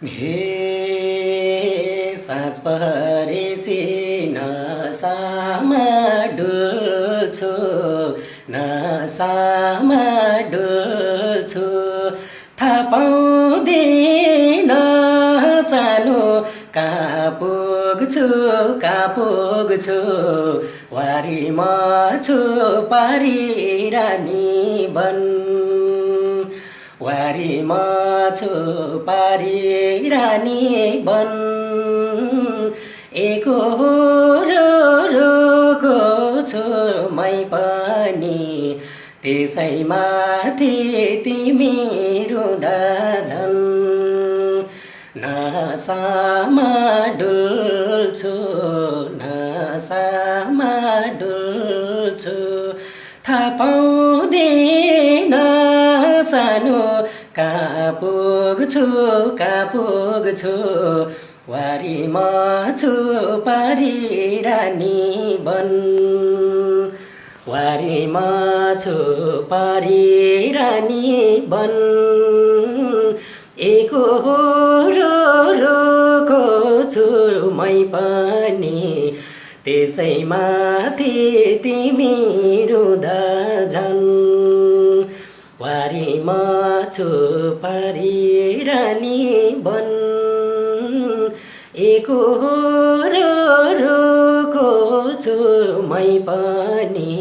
हे साँझ परेपछि नसामा डुल्छु नसामा डुल्छु थाहा पाउँदिन सानो कहाँ पुग्छु वारीमा छु पारिरानी बन वारीमा छु पारिरानी बन एकोहोरोको छु मै पनि त्यसैमाथि तिमी रुँदा झन् नसामा डुल्छु नसामा डुल्छु थाहा पाउँदिन सानो कहाँ पुग्छु वारीमा छु पारिरानी बन वारीमा छु पारिरानी बन एकोहोरोको छु मै पनि त्यसैमाथि तिमी रुँदा झन् वारीमा छु पारिरानी बन एकोहोरोको छु मै पनि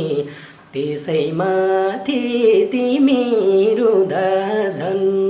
त्यसैमाथि तिमी रुँदा झन्